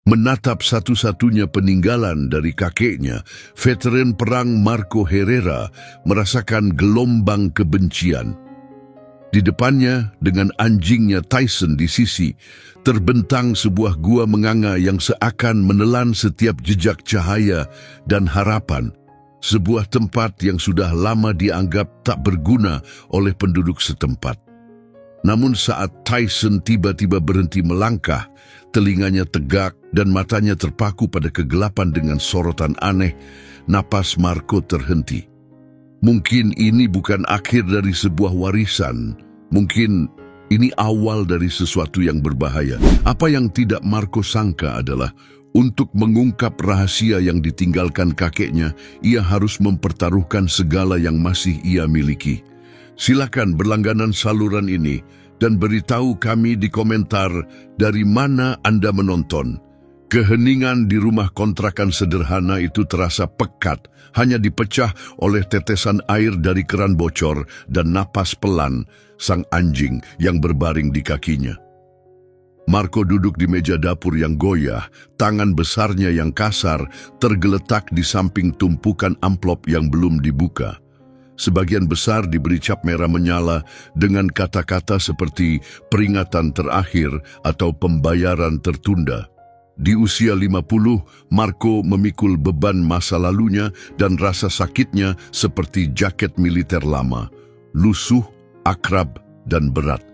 Menatap satu-satunya peninggalan dari kakeknya, veteran perang Marco Herrera merasakan gelombang kebencian. Di depannya, dengan anjingnya Tyson di sisi, terbentang sebuah gua menganga yang seakan menelan setiap jejak cahaya dan harapan. Sebuah tempat yang sudah lama dianggap tak berguna oleh penduduk setempat. Namun saat Tyson tiba-tiba berhenti melangkah, telinganya tegak dan matanya terpaku pada kegelapan dengan sorotan aneh, napas Marco terhenti. Mungkin ini bukan akhir dari sebuah warisan. Mungkin ini awal dari sesuatu yang berbahaya. Apa yang tidak Marco sangka adalah untuk mengungkap rahasia yang ditinggalkan kakeknya, ia harus mempertaruhkan segala yang masih ia miliki. Silakan berlangganan saluran ini dan beritahu kami di komentar dari mana Anda menonton. Keheningan di rumah kontrakan sederhana itu terasa pekat, hanya dipecah oleh tetesan air dari keran bocor dan napas pelan sang anjing yang berbaring di kakinya. Marco duduk di meja dapur yang goyah, tangan besarnya yang kasar tergeletak di samping tumpukan amplop yang belum dibuka. Sebagian besar diberi cap merah menyala dengan kata-kata seperti peringatan terakhir atau pembayaran tertunda. Di usia 50, Marco memikul beban masa lalunya dan rasa sakitnya seperti jaket militer lama, lusuh, akrab, dan berat.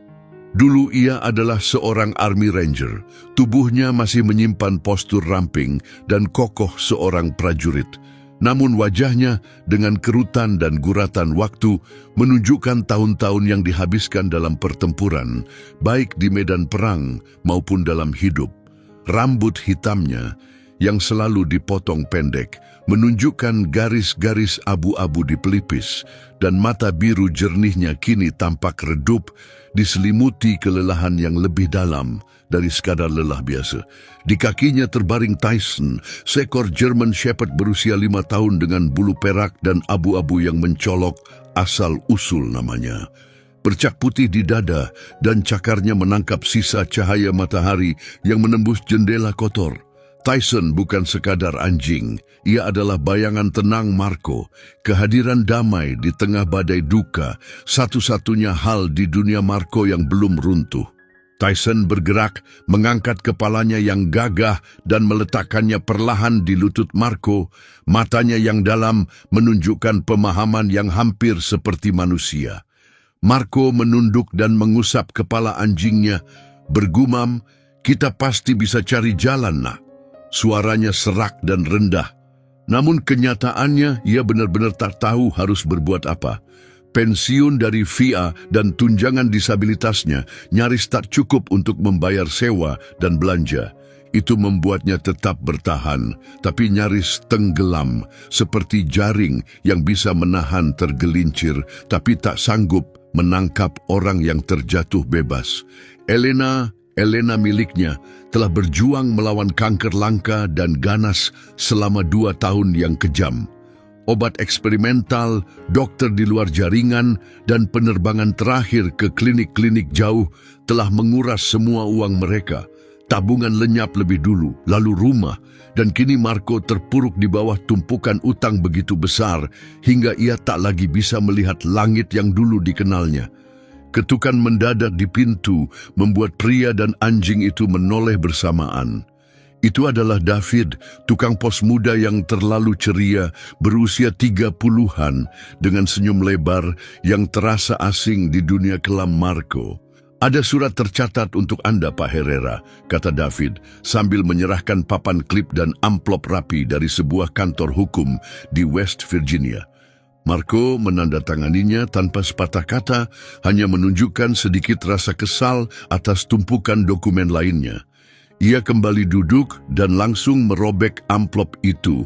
Dulu ia adalah seorang Army Ranger, tubuhnya masih menyimpan postur ramping dan kokoh seorang prajurit. Namun wajahnya dengan kerutan dan guratan waktu menunjukkan tahun-tahun yang dihabiskan dalam pertempuran, baik di medan perang maupun dalam hidup. Rambut hitamnya yang selalu dipotong pendek menunjukkan garis-garis abu-abu di pelipis, dan mata biru jernihnya kini tampak redup, diselimuti kelelahan yang lebih dalam dari sekadar lelah biasa. Di kakinya terbaring Tyson, seekor German Shepherd berusia 5 tahun dengan bulu perak dan abu-abu yang mencolok, asal-usul namanya. Bercak putih di dada dan cakarnya menangkap sisa cahaya matahari yang menembus jendela kotor. Tyson bukan sekadar anjing, ia adalah bayangan tenang Marco, kehadiran damai di tengah badai duka, satu-satunya hal di dunia Marco yang belum runtuh. Tyson bergerak, mengangkat kepalanya yang gagah dan meletakkannya perlahan di lutut Marco, matanya yang dalam menunjukkan pemahaman yang hampir seperti manusia. Marco menunduk dan mengusap kepala anjingnya, bergumam, "Kita pasti bisa cari jalan, nak." Suaranya serak dan rendah. Namun kenyataannya ia benar-benar tak tahu harus berbuat apa. Pensiun dari VIA dan tunjangan disabilitasnya nyaris tak cukup untuk membayar sewa dan belanja. Itu membuatnya tetap bertahan, tapi nyaris tenggelam, seperti jaring yang bisa menahan tergelincir, tapi tak sanggup menangkap orang yang terjatuh bebas. Elena miliknya telah berjuang melawan kanker langka dan ganas selama 2 tahun yang kejam. Obat eksperimental, dokter di luar jaringan, dan penerbangan terakhir ke klinik-klinik jauh telah menguras semua uang mereka. Tabungan lenyap lebih dulu, lalu rumah, dan kini Marco terpuruk di bawah tumpukan utang begitu besar hingga ia tak lagi bisa melihat langit yang dulu dikenalnya. Ketukan mendadak di pintu membuat pria dan anjing itu menoleh bersamaan. Itu adalah David, tukang pos muda yang terlalu ceria, berusia 30-an, dengan senyum lebar yang terasa asing di dunia kelam Marco. "Ada surat tercatat untuk Anda, Pak Herrera," kata David, sambil menyerahkan papan klip dan amplop rapi dari sebuah kantor hukum di West Virginia. Marco menandatanganinya tanpa sepatah kata, hanya menunjukkan sedikit rasa kesal atas tumpukan dokumen lainnya. Ia kembali duduk dan langsung merobek amplop itu.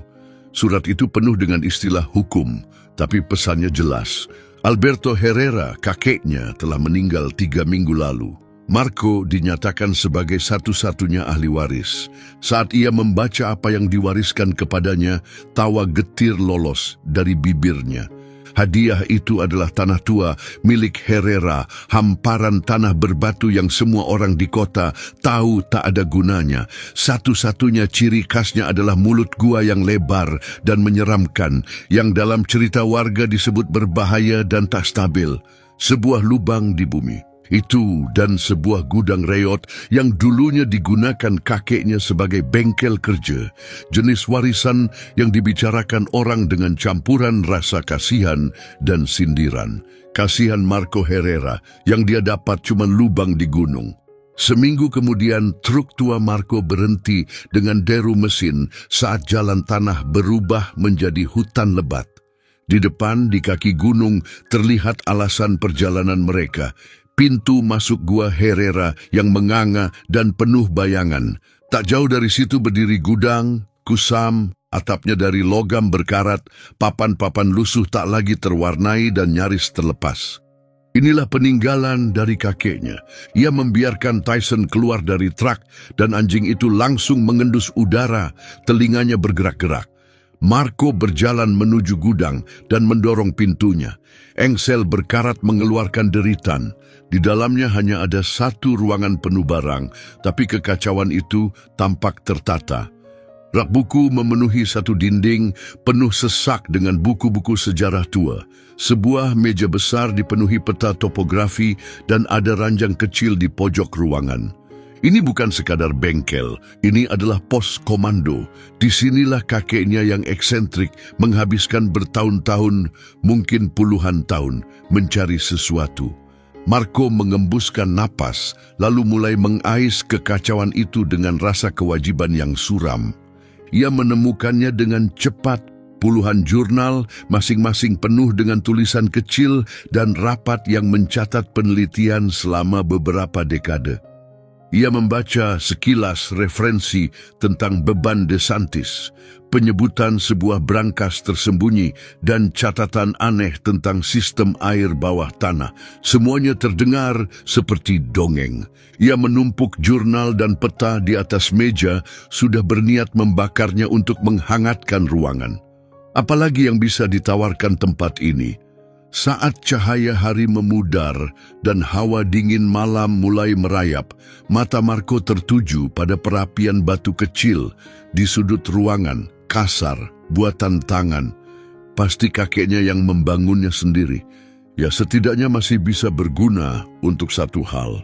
Surat itu penuh dengan istilah hukum, tapi pesannya jelas. Alberto Herrera, kakeknya, telah meninggal 3 minggu lalu. Marco dinyatakan sebagai satu-satunya ahli waris. Saat ia membaca apa yang diwariskan kepadanya, tawa getir lolos dari bibirnya. Hadiah itu adalah tanah tua milik Herrera, hamparan tanah berbatu yang semua orang di kota tahu tak ada gunanya. Satu-satunya ciri khasnya adalah mulut gua yang lebar dan menyeramkan, yang dalam cerita warga disebut berbahaya dan tak stabil. Sebuah lubang di bumi. Itu dan sebuah gudang reot yang dulunya digunakan kakeknya sebagai bengkel kerja. Jenis warisan yang dibicarakan orang dengan campuran rasa kasihan dan sindiran. Kasihan Marco Herrera yang dia dapat cuma lubang di gunung. Seminggu kemudian truk tua Marco berhenti dengan deru mesin saat jalan tanah berubah menjadi hutan lebat. Di depan di kaki gunung terlihat alasan perjalanan mereka. Pintu masuk gua Herrera yang menganga dan penuh bayangan. Tak jauh dari situ berdiri gudang, kusam, atapnya dari logam berkarat, papan-papan lusuh tak lagi terwarnai dan nyaris terlepas. Inilah peninggalan dari kakeknya. Ia membiarkan Tyson keluar dari truk dan anjing itu langsung mengendus udara, telinganya bergerak-gerak. Marco berjalan menuju gudang dan mendorong pintunya. Engsel berkarat mengeluarkan deritan. Di dalamnya hanya ada satu ruangan penuh barang, tapi kekacauan itu tampak tertata. Rak buku memenuhi satu dinding penuh sesak dengan buku-buku sejarah tua. Sebuah meja besar dipenuhi peta topografi dan ada ranjang kecil di pojok ruangan. Ini bukan sekadar bengkel, ini adalah pos komando. Disinilah kakeknya yang eksentrik menghabiskan bertahun-tahun, mungkin puluhan tahun, mencari sesuatu. Marco mengembuskan napas, lalu mulai mengais kekacauan itu dengan rasa kewajiban yang suram. Ia menemukannya dengan cepat, puluhan jurnal, masing-masing penuh dengan tulisan kecil dan rapat yang mencatat penelitian selama beberapa dekade. Ia membaca sekilas referensi tentang beban DeSantis, penyebutan sebuah brankas tersembunyi, dan catatan aneh tentang sistem air bawah tanah. Semuanya terdengar seperti dongeng. Ia menumpuk jurnal dan peta di atas meja, sudah berniat membakarnya untuk menghangatkan ruangan. Apalagi yang bisa ditawarkan tempat ini? Saat cahaya hari memudar dan hawa dingin malam mulai merayap, mata Marco tertuju pada perapian batu kecil di sudut ruangan, kasar, buatan tangan. Pasti kakeknya yang membangunnya sendiri. Ya, setidaknya masih bisa berguna untuk satu hal.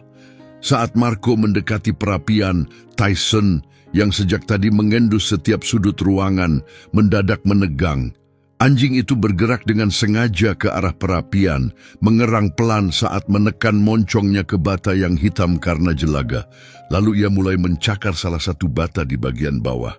Saat Marco mendekati perapian, Tyson yang sejak tadi mengendus setiap sudut ruangan mendadak menegang. Anjing itu bergerak dengan sengaja ke arah perapian, mengerang pelan saat menekan moncongnya ke bata yang hitam karena jelaga. Lalu ia mulai mencakar salah satu bata di bagian bawah.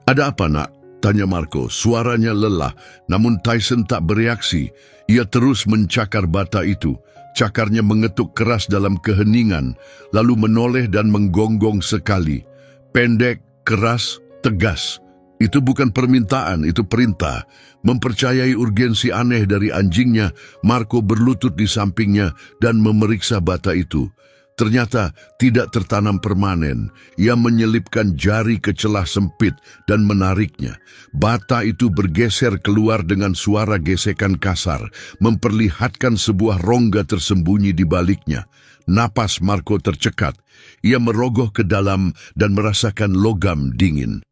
"Ada apa, nak?" tanya Marco. Suaranya lelah, namun Tyson tak bereaksi. Ia terus mencakar bata itu. Cakarnya mengetuk keras dalam keheningan, lalu menoleh dan menggonggong sekali. Pendek, keras, tegas. Itu bukan permintaan, itu perintah. Mempercayai urgensi aneh dari anjingnya, Marco berlutut di sampingnya dan memeriksa bata itu. Ternyata tidak tertanam permanen. Ia menyelipkan jari ke celah sempit dan menariknya. Bata itu bergeser keluar dengan suara gesekan kasar, memperlihatkan sebuah rongga tersembunyi di baliknya. Napas Marco tercekat. Ia merogoh ke dalam dan merasakan logam dingin.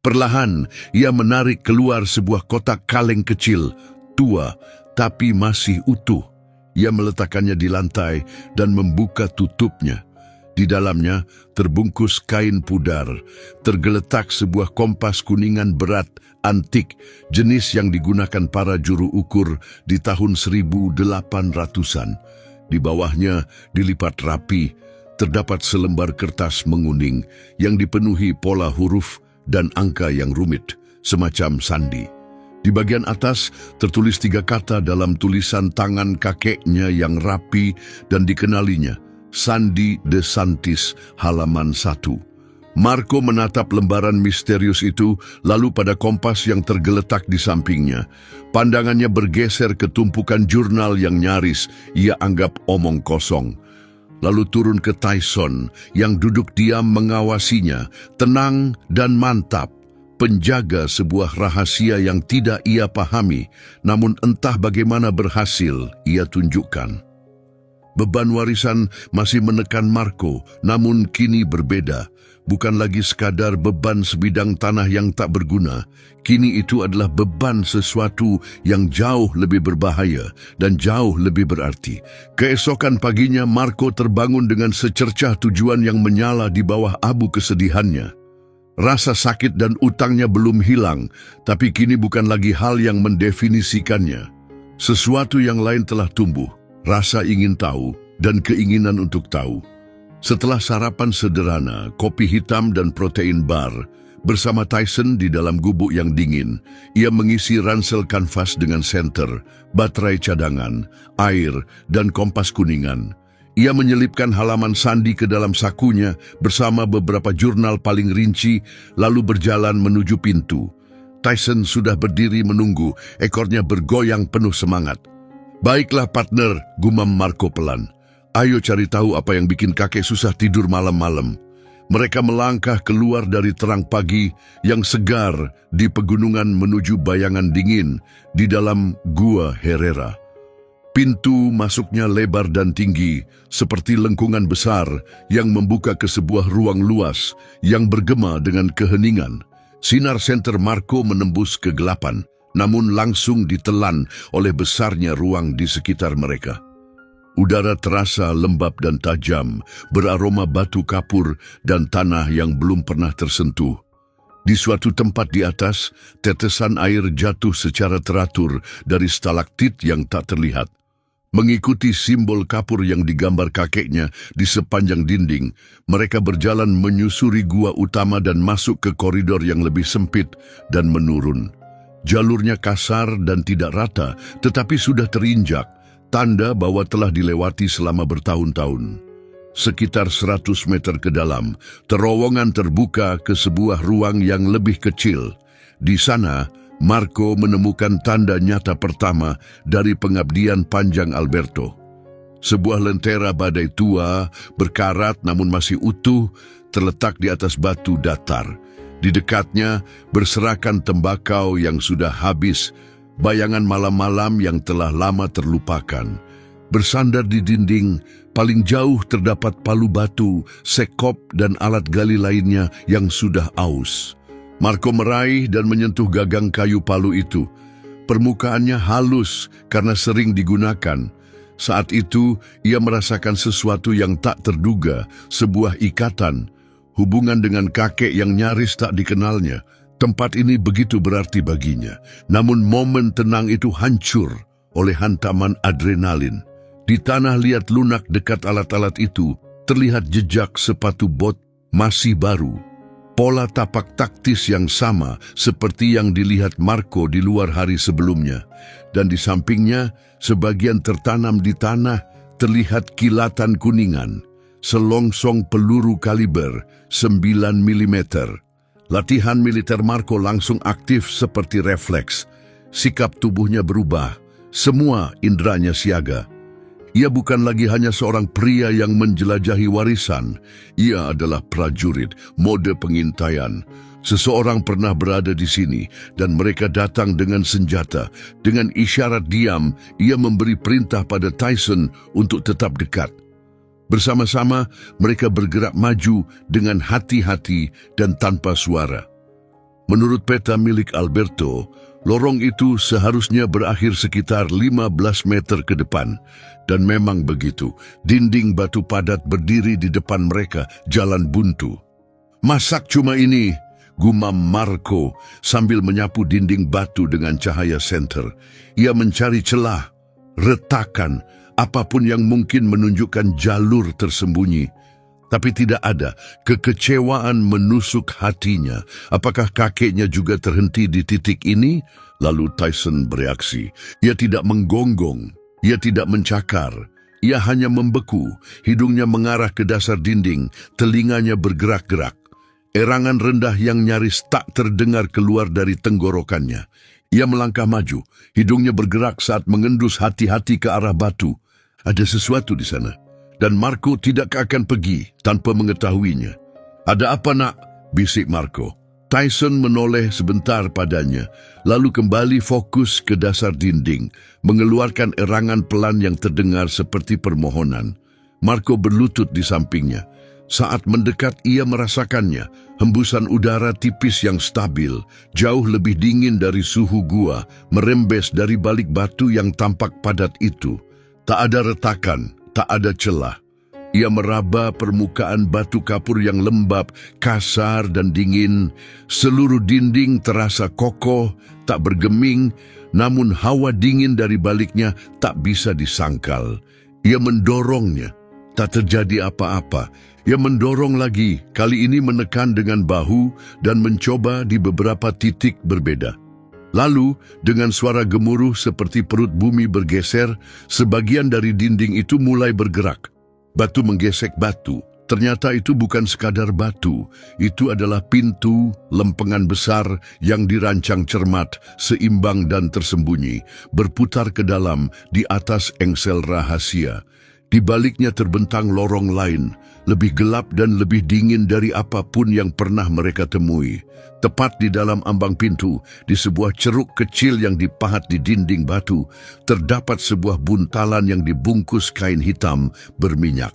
Perlahan, ia menarik keluar sebuah kotak kaleng kecil, tua, tapi masih utuh. Ia meletakkannya di lantai dan membuka tutupnya. Di dalamnya, terbungkus kain pudar, tergeletak sebuah kompas kuningan berat, antik, jenis yang digunakan para juru ukur di tahun 1800-an. Di bawahnya, dilipat rapi, terdapat selembar kertas menguning yang dipenuhi pola huruf dan angka yang rumit, semacam sandi. Di bagian atas tertulis 3 kata dalam tulisan tangan kakeknya yang rapi dan dikenalinya, Sandi DeSantis, halaman 1. Marco menatap lembaran misterius itu, lalu pada kompas yang tergeletak di sampingnya. Pandangannya bergeser ke tumpukan jurnal yang nyaris ia anggap omong kosong. Lalu turun ke Tyson yang duduk diam mengawasinya, tenang dan mantap. penjaga sebuah rahasia yang tidak ia pahami, namun entah bagaimana berhasil ia tunjukkan. Beban warisan masih menekan Marco, namun kini berbeda. Bukan lagi sekadar beban sebidang tanah yang tak berguna. Kini itu adalah beban sesuatu yang jauh lebih berbahaya dan jauh lebih berarti. Keesokan paginya, Marco terbangun dengan secercah tujuan yang menyala di bawah abu kesedihannya. Rasa sakit dan utangnya belum hilang, tapi kini bukan lagi hal yang mendefinisikannya. Sesuatu yang lain telah tumbuh, rasa ingin tahu dan keinginan untuk tahu. Setelah sarapan sederhana, kopi hitam dan protein bar, bersama Tyson di dalam gubuk yang dingin, ia mengisi ransel kanvas dengan senter, baterai cadangan, air, dan kompas kuningan. Ia menyelipkan halaman sandi ke dalam sakunya bersama beberapa jurnal paling rinci, lalu berjalan menuju pintu. Tyson sudah berdiri menunggu, ekornya bergoyang penuh semangat. "Baiklah partner," gumam Marco pelan. "Ayo cari tahu apa yang bikin kakek susah tidur malam-malam." Mereka melangkah keluar dari terang pagi yang segar di pegunungan menuju bayangan dingin di dalam Gua Herrera. Pintu masuknya lebar dan tinggi, seperti lengkungan besar yang membuka ke sebuah ruang luas yang bergema dengan keheningan. Sinar senter Marco menembus kegelapan, namun langsung ditelan oleh besarnya ruang di sekitar mereka. Udara terasa lembab dan tajam, beraroma batu kapur dan tanah yang belum pernah tersentuh. Di suatu tempat di atas, tetesan air jatuh secara teratur dari stalaktit yang tak terlihat. Mengikuti simbol kapur yang digambar kakeknya di sepanjang dinding, mereka berjalan menyusuri gua utama dan masuk ke koridor yang lebih sempit dan menurun. Jalurnya kasar dan tidak rata, tetapi sudah terinjak, tanda bahwa telah dilewati selama bertahun-tahun. Sekitar 100 meter ke dalam, terowongan terbuka ke sebuah ruang yang lebih kecil. Di sana, Marco menemukan tanda nyata pertama dari pengabdian panjang Alberto. Sebuah lentera badai tua, berkarat namun masih utuh, terletak di atas batu datar. Di dekatnya, berserakan tembakau yang sudah habis, bayangan malam-malam yang telah lama terlupakan. Bersandar di dinding, paling jauh terdapat palu batu, sekop dan alat gali lainnya yang sudah aus. Marco meraih dan menyentuh gagang kayu palu itu. Permukaannya halus karena sering digunakan. Saat itu, ia merasakan sesuatu yang tak terduga, sebuah ikatan, hubungan dengan kakek yang nyaris tak dikenalnya. Tempat ini begitu berarti baginya, namun momen tenang itu hancur oleh hantaman adrenalin. Di tanah liat lunak dekat alat-alat itu, terlihat jejak sepatu bot masih baru. Pola tapak taktis yang sama seperti yang dilihat Marco di luar hari sebelumnya. Dan di sampingnya, sebagian tertanam di tanah, terlihat kilatan kuningan, selongsong peluru kaliber 9 mm. Latihan militer Marco langsung aktif seperti refleks. Sikap tubuhnya berubah, semua inderanya siaga. Ia bukan lagi hanya seorang pria yang menjelajahi warisan. Ia adalah prajurit, mode pengintaian. Seseorang pernah berada di sini dan mereka datang dengan senjata. Dengan isyarat diam, ia memberi perintah pada Tyson untuk tetap dekat. Bersama-sama, mereka bergerak maju dengan hati-hati dan tanpa suara. Menurut peta milik Alberto, lorong itu seharusnya berakhir sekitar 15 meter ke depan. Dan memang begitu, dinding batu padat berdiri di depan mereka, jalan buntu. "Masak cuma ini," gumam Marco sambil menyapu dinding batu dengan cahaya senter. Ia mencari celah, retakan, apapun yang mungkin menunjukkan jalur tersembunyi. Tapi tidak ada. Kekecewaan menusuk hatinya. Apakah kakeknya juga terhenti di titik ini? Lalu Tyson bereaksi. Ia tidak menggonggong. Ia tidak mencakar. Ia hanya membeku. Hidungnya mengarah ke dasar dinding. Telinganya bergerak-gerak. Erangan rendah yang nyaris tak terdengar keluar dari tenggorokannya. Ia melangkah maju. Hidungnya bergerak saat mengendus hati-hati ke arah batu. Ada sesuatu di sana. Dan Marco tidak akan pergi tanpa mengetahuinya. "Ada apa, nak?" bisik Marco. Tyson menoleh sebentar padanya, lalu kembali fokus ke dasar dinding, mengeluarkan erangan pelan yang terdengar seperti permohonan. Marco berlutut di sampingnya. Saat mendekat ia merasakannya, hembusan udara tipis yang stabil, jauh lebih dingin dari suhu gua, merembes dari balik batu yang tampak padat itu. Tak ada retakan, tak ada celah. Ia meraba permukaan batu kapur yang lembab, kasar dan dingin. Seluruh dinding terasa kokoh, tak bergeming, namun hawa dingin dari baliknya tak bisa disangkal. Ia mendorongnya, tak terjadi apa-apa. Ia mendorong lagi, kali ini menekan dengan bahu dan mencoba di beberapa titik berbeda. Lalu, dengan suara gemuruh seperti perut bumi bergeser, sebagian dari dinding itu mulai bergerak. Batu menggesek batu. Ternyata itu bukan sekadar batu, itu adalah pintu lempengan besar yang dirancang cermat, seimbang dan tersembunyi, berputar ke dalam di atas engsel rahasia. Di baliknya terbentang lorong lain, lebih gelap dan lebih dingin dari apapun yang pernah mereka temui. Tepat di dalam ambang pintu, di sebuah ceruk kecil yang dipahat di dinding batu, terdapat sebuah buntalan yang dibungkus kain hitam berminyak.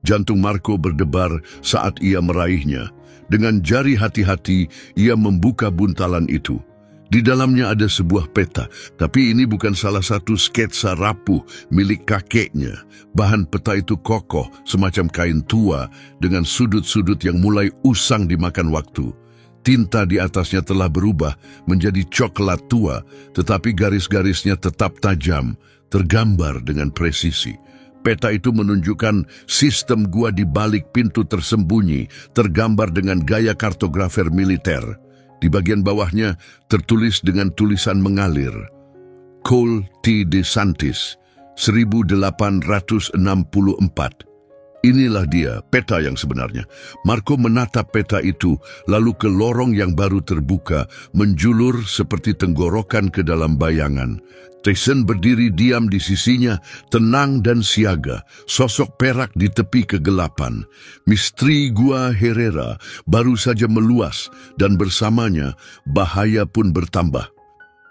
Jantung Marco berdebar saat ia meraihnya. Dengan jari hati-hati, ia membuka buntalan itu. Di dalamnya ada sebuah peta, tapi ini bukan salah satu sketsa rapuh milik kakeknya. Bahan peta itu kokoh, semacam kain tua, dengan sudut-sudut yang mulai usang dimakan waktu. Tinta di atasnya telah berubah menjadi coklat tua, tetapi garis-garisnya tetap tajam, tergambar dengan presisi. Peta itu menunjukkan sistem gua di balik pintu tersembunyi, tergambar dengan gaya kartografer militer. Di bagian bawahnya tertulis dengan tulisan mengalir, Cole T. DeSantis, 1864. Inilah dia, peta yang sebenarnya. Marco menatap peta itu, lalu ke lorong yang baru terbuka, menjulur seperti tenggorokan ke dalam bayangan. Tyson berdiri diam di sisinya, tenang dan siaga, sosok perak di tepi kegelapan. Misteri Gua Herrera baru saja meluas, dan bersamanya bahaya pun bertambah.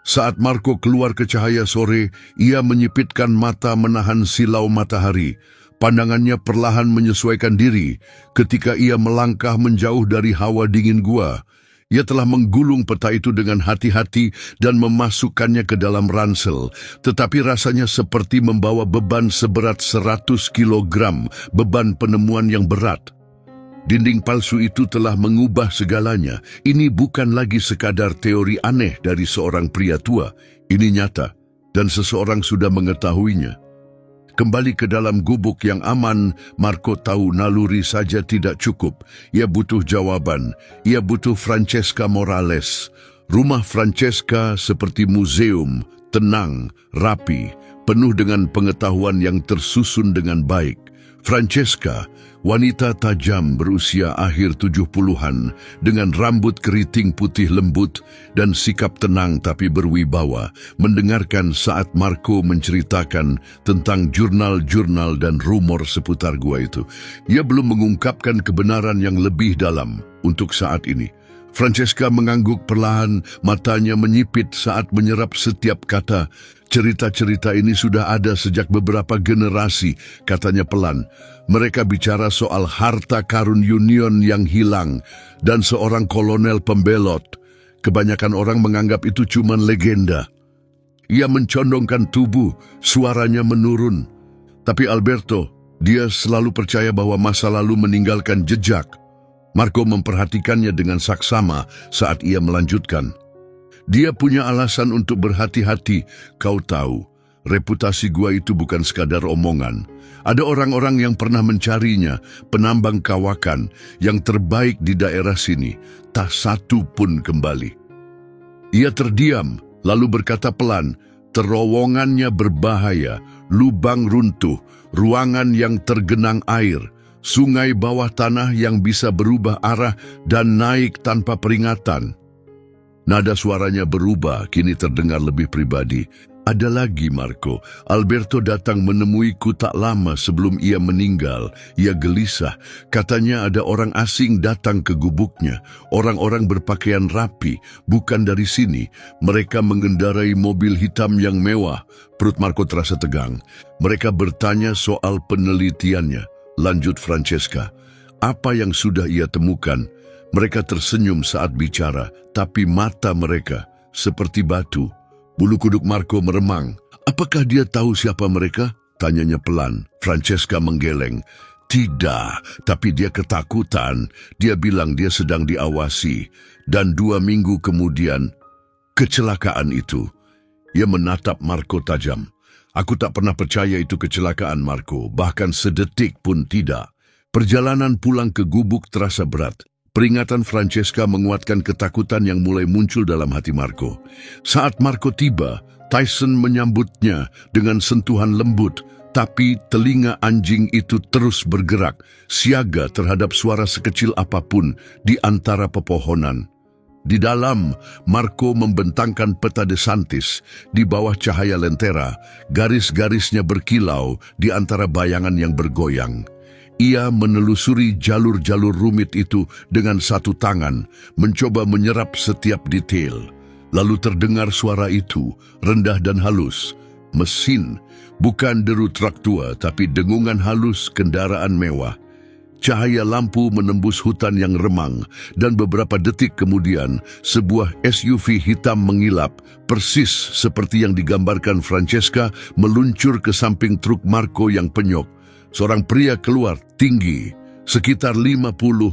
Saat Marco keluar ke cahaya sore, ia menyipitkan mata menahan silau matahari. Pandangannya perlahan menyesuaikan diri ketika ia melangkah menjauh dari hawa dingin gua. Ia telah menggulung peta itu dengan hati-hati dan memasukkannya ke dalam ransel, tetapi rasanya seperti membawa beban seberat 100 kilogram, beban penemuan yang berat. Dinding palsu itu telah mengubah segalanya. Ini bukan lagi sekadar teori aneh dari seorang pria tua. Ini nyata, dan seseorang sudah mengetahuinya. Kembali ke dalam gubuk yang aman, Marco tahu naluri saja tidak cukup. Ia butuh jawaban. Ia butuh Francesca Morales. Rumah Francesca seperti museum, tenang, rapi, penuh dengan pengetahuan yang tersusun dengan baik. Francesca, wanita tajam berusia akhir 70-an, dengan rambut keriting putih lembut dan sikap tenang tapi berwibawa, mendengarkan saat Marco menceritakan tentang jurnal-jurnal dan rumor seputar gua itu. Ia belum mengungkapkan kebenaran yang lebih dalam untuk saat ini. Francesca mengangguk perlahan, matanya menyipit saat menyerap setiap kata. Cerita-cerita ini sudah ada sejak beberapa generasi, katanya pelan. Mereka bicara soal harta karun Union yang hilang dan seorang kolonel pembelot. Kebanyakan orang menganggap itu cuma legenda. Ia mencondongkan tubuh, suaranya menurun. Tapi Alberto, dia selalu percaya bahwa masa lalu meninggalkan jejak. Marco memperhatikannya dengan saksama saat ia melanjutkan. Dia punya alasan untuk berhati-hati. Kau tahu, reputasi gua itu bukan sekadar omongan. Ada orang-orang yang pernah mencarinya, penambang kawakan, yang terbaik di daerah sini. Tak satu pun kembali. Ia terdiam, lalu berkata pelan, terowongannya berbahaya, lubang runtuh, ruangan yang tergenang air, sungai bawah tanah yang bisa berubah arah dan naik tanpa peringatan. Nada suaranya berubah, kini terdengar lebih pribadi. Ada lagi, Marco. Alberto datang menemuiku tak lama sebelum ia meninggal. Ia gelisah. Katanya ada orang asing datang ke gubuknya. Orang-orang berpakaian rapi, bukan dari sini. Mereka mengendarai mobil hitam yang mewah. Perut Marco terasa tegang. Mereka bertanya soal penelitiannya. Lanjut Francesca. Apa yang sudah ia temukan? Mereka tersenyum saat bicara, tapi mata mereka seperti batu. Bulu kuduk Marco meremang. Apakah dia tahu siapa mereka? Tanyanya pelan. Francesca menggeleng. Tidak, tapi dia ketakutan. Dia bilang dia sedang diawasi. Dan 2 minggu kemudian, kecelakaan itu. Ia menatap Marco tajam. Aku tak pernah percaya itu kecelakaan, Marco. Bahkan sedetik pun tidak. Perjalanan pulang ke gubuk terasa berat. Peringatan Francesca menguatkan ketakutan yang mulai muncul dalam hati Marco. Saat Marco tiba, Tyson menyambutnya dengan sentuhan lembut, tapi telinga anjing itu terus bergerak, siaga terhadap suara sekecil apapun di antara pepohonan. Di dalam, Marco membentangkan peta De Santis. Di bawah cahaya lentera, garis-garisnya berkilau di antara bayangan yang bergoyang. Ia menelusuri jalur-jalur rumit itu dengan satu tangan, mencoba menyerap setiap detail. Lalu terdengar suara itu, rendah dan halus. Mesin, bukan deru truk tua, tapi dengungan halus kendaraan mewah. Cahaya lampu menembus hutan yang remang, dan beberapa detik kemudian, sebuah SUV hitam mengilap, persis seperti yang digambarkan Francesca, meluncur ke samping truk Marco yang penyok. Seorang pria keluar, tinggi, sekitar 50,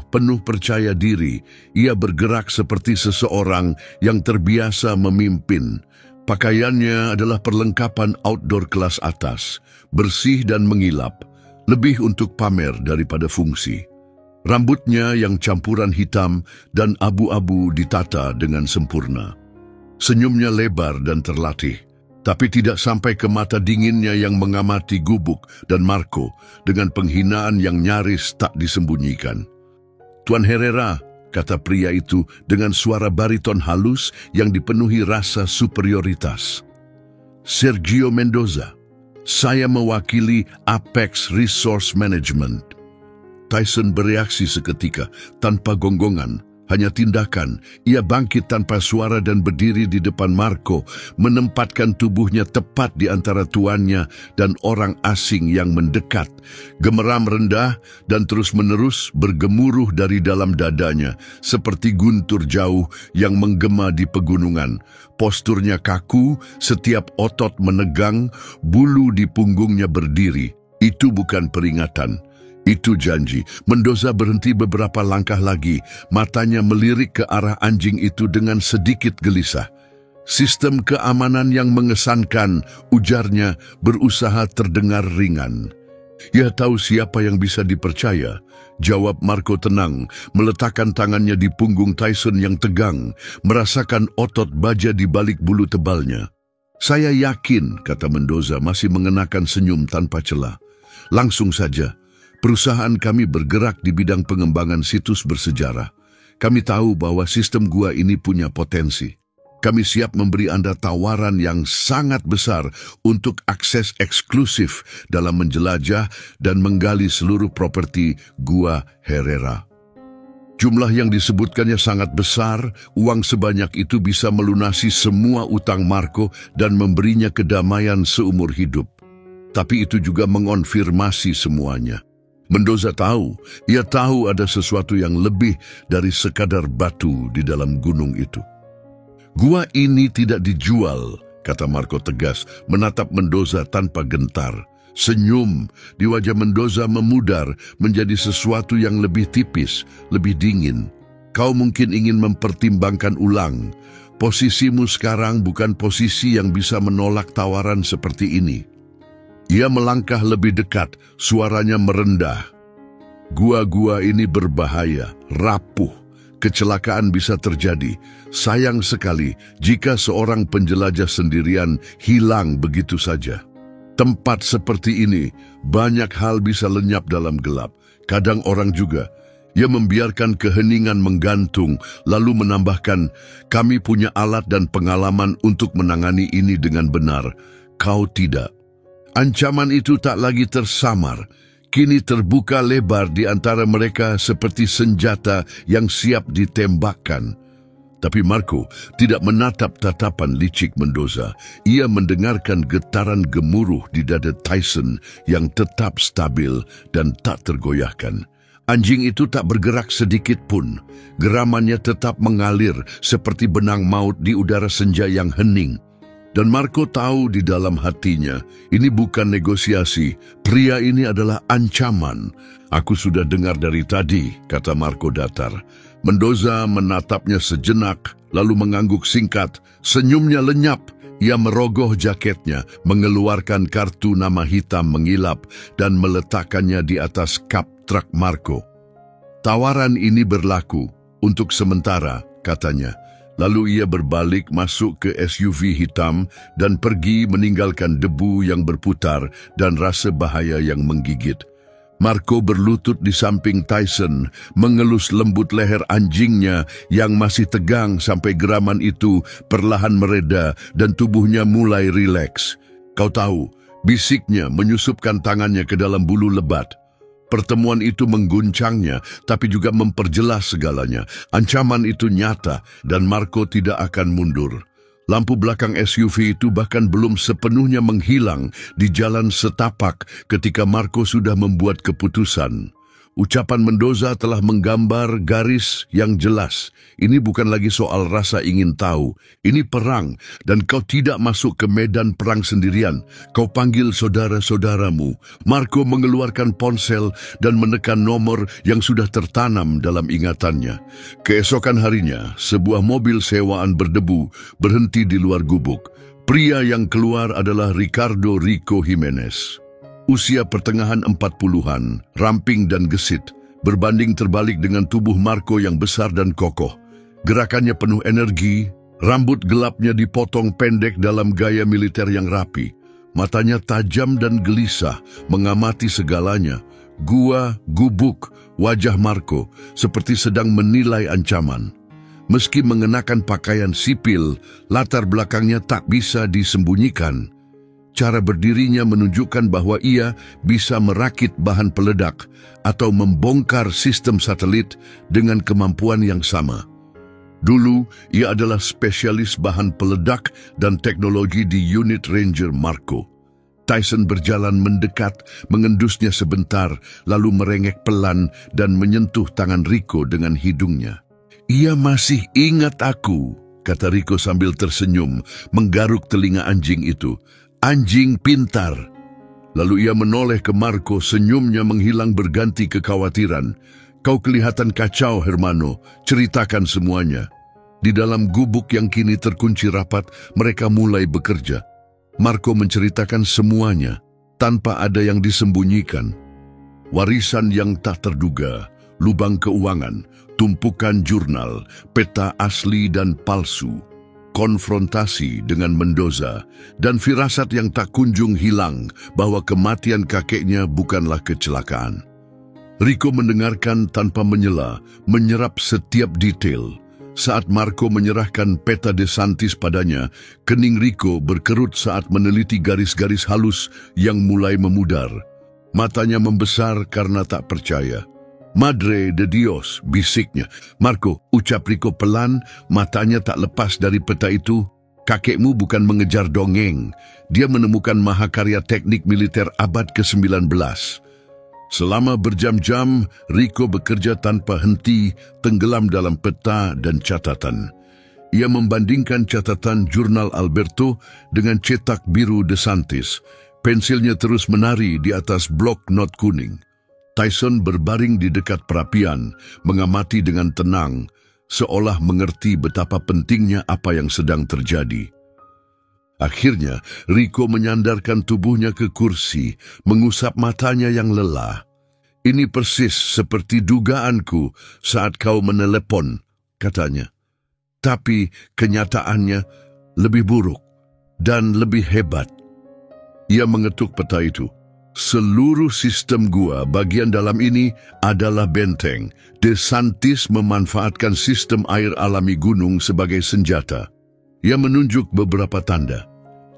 penuh percaya diri. Ia bergerak seperti seseorang yang terbiasa memimpin. Pakaiannya adalah perlengkapan outdoor kelas atas, bersih dan mengilap, lebih untuk pamer daripada fungsi. Rambutnya yang campuran hitam dan abu-abu ditata dengan sempurna. Senyumnya lebar dan terlatih. Tapi tidak sampai ke mata dinginnya yang mengamati gubuk dan Marco dengan penghinaan yang nyaris tak disembunyikan. Tuan Herrera, kata pria itu dengan suara bariton halus yang dipenuhi rasa superioritas. Sergio Mendoza, saya mewakili Apex Resource Management. Tyson bereaksi seketika tanpa gonggongan. Hanya tindakan, ia bangkit tanpa suara dan berdiri di depan Marco, menempatkan tubuhnya tepat di antara tuannya dan orang asing yang mendekat. Gemeram rendah dan terus-menerus bergemuruh dari dalam dadanya, seperti guntur jauh yang menggema di pegunungan. Posturnya kaku, setiap otot menegang, bulu di punggungnya berdiri. Itu bukan peringatan. Itu janji. Mendoza berhenti beberapa langkah lagi, matanya melirik ke arah anjing itu dengan sedikit gelisah. Sistem keamanan yang mengesankan, ujarnya, berusaha terdengar ringan. Ia tahu siapa yang bisa dipercaya, jawab Marco tenang, meletakkan tangannya di punggung Tyson yang tegang, merasakan otot baja di balik bulu tebalnya. Saya yakin, kata Mendoza masih mengenakan senyum tanpa celah. Langsung saja. Perusahaan kami bergerak di bidang pengembangan situs bersejarah. Kami tahu bahwa sistem gua ini punya potensi. Kami siap memberi Anda tawaran yang sangat besar untuk akses eksklusif dalam menjelajah dan menggali seluruh properti Gua Herrera. Jumlah yang disebutkannya sangat besar, uang sebanyak itu bisa melunasi semua utang Marco dan memberinya kedamaian seumur hidup. Tapi itu juga mengonfirmasi semuanya. Mendoza tahu, ia tahu ada sesuatu yang lebih dari sekadar batu di dalam gunung itu. Gua ini tidak dijual, kata Marco tegas, menatap Mendoza tanpa gentar. Senyum di wajah Mendoza memudar menjadi sesuatu yang lebih tipis, lebih dingin. Kau mungkin ingin mempertimbangkan ulang. Posisimu sekarang bukan posisi yang bisa menolak tawaran seperti ini. Ia melangkah lebih dekat, suaranya merendah. Gua-gua ini berbahaya, rapuh. Kecelakaan bisa terjadi. Sayang sekali jika seorang penjelajah sendirian hilang begitu saja. Tempat seperti ini, banyak hal bisa lenyap dalam gelap. Kadang orang juga. Ia membiarkan keheningan menggantung, lalu menambahkan, kami punya alat dan pengalaman untuk menangani ini dengan benar. Kau tidak. Ancaman itu tak lagi tersamar. Kini terbuka lebar di antara mereka seperti senjata yang siap ditembakkan. Tapi Marco tidak menatap tatapan licik Mendoza. Ia mendengarkan getaran gemuruh di dada Tyson yang tetap stabil dan tak tergoyahkan. Anjing itu tak bergerak sedikit pun. Geramannya tetap mengalir seperti benang maut di udara senja yang hening. Dan Marco tahu di dalam hatinya, ini bukan negosiasi. Pria ini adalah ancaman. Aku sudah dengar dari tadi, kata Marco datar. Mendoza menatapnya sejenak, lalu mengangguk singkat. Senyumnya lenyap. Ia merogoh jaketnya, mengeluarkan kartu nama hitam mengilap dan meletakkannya di atas kap truk Marco. Tawaran ini berlaku untuk sementara, katanya. Lalu ia berbalik masuk ke SUV hitam dan pergi meninggalkan debu yang berputar dan rasa bahaya yang menggigit. Marco berlutut di samping Tyson, mengelus lembut leher anjingnya yang masih tegang sampai geraman itu perlahan mereda dan tubuhnya mulai rileks. Kau tahu, bisiknya menyusupkan tangannya ke dalam bulu lebat. Pertemuan itu mengguncangnya, tapi juga memperjelas segalanya. Ancaman itu nyata dan Marco tidak akan mundur. Lampu belakang SUV itu bahkan belum sepenuhnya menghilang di jalan setapak ketika Marco sudah membuat keputusan. Ucapan Mendoza telah menggambar garis yang jelas. Ini bukan lagi soal rasa ingin tahu. Ini perang dan kau tidak masuk ke medan perang sendirian. Kau panggil saudara-saudaramu. Marco mengeluarkan ponsel dan menekan nomor yang sudah tertanam dalam ingatannya. Keesokan harinya, sebuah mobil sewaan berdebu berhenti di luar gubuk. Pria yang keluar adalah Ricardo Rico Jimenez. Usia pertengahan 40-an, ramping dan gesit, berbanding terbalik dengan tubuh Marco yang besar dan kokoh. Gerakannya penuh energi, rambut gelapnya dipotong pendek dalam gaya militer yang rapi. Matanya tajam dan gelisah, mengamati segalanya. Gubuk, wajah Marco, seperti sedang menilai ancaman. Meski mengenakan pakaian sipil, latar belakangnya tak bisa disembunyikan. Cara berdirinya menunjukkan bahwa ia bisa merakit bahan peledak atau membongkar sistem satelit dengan kemampuan yang sama. Dulu, ia adalah spesialis bahan peledak dan teknologi di unit Ranger Marco. Tyson berjalan mendekat, mengendusnya sebentar, lalu merengek pelan dan menyentuh tangan Rico dengan hidungnya. Ia masih ingat aku, kata Rico sambil tersenyum, menggaruk telinga anjing itu. Anjing pintar. Lalu ia menoleh ke Marco, senyumnya menghilang berganti kekhawatiran. Kau kelihatan kacau, Hermano. Ceritakan semuanya. Di dalam gubuk yang kini terkunci rapat, mereka mulai bekerja. Marco menceritakan semuanya, tanpa ada yang disembunyikan. Warisan yang tak terduga, lubang keuangan, tumpukan jurnal, peta asli dan palsu, konfrontasi dengan Mendoza, dan firasat yang tak kunjung hilang bahwa kematian kakeknya bukanlah kecelakaan. Rico mendengarkan tanpa menyela, menyerap setiap detail. Saat Marco menyerahkan peta DeSantis padanya, kening Rico berkerut saat meneliti garis-garis halus yang mulai memudar. Matanya membesar karena tak percaya. Madre de Dios, bisiknya. Marco, ucap Rico pelan, matanya tak lepas dari peta itu. Kakekmu bukan mengejar dongeng. Dia menemukan mahakarya teknik militer abad ke-19. Selama berjam-jam, Rico bekerja tanpa henti, tenggelam dalam peta dan catatan. Ia membandingkan catatan jurnal Alberto dengan cetak biru DeSantis. Pensilnya terus menari di atas blok not kuning. Tyson berbaring di dekat perapian, mengamati dengan tenang, seolah mengerti betapa pentingnya apa yang sedang terjadi. Akhirnya, Rico menyandarkan tubuhnya ke kursi, mengusap matanya yang lelah. Ini persis seperti dugaanku saat kau menelepon, katanya. Tapi kenyataannya lebih buruk dan lebih hebat. Ia mengetuk peta itu. Seluruh sistem gua bagian dalam ini adalah benteng. DeSantis memanfaatkan sistem air alami gunung sebagai senjata. Ia menunjuk beberapa tanda.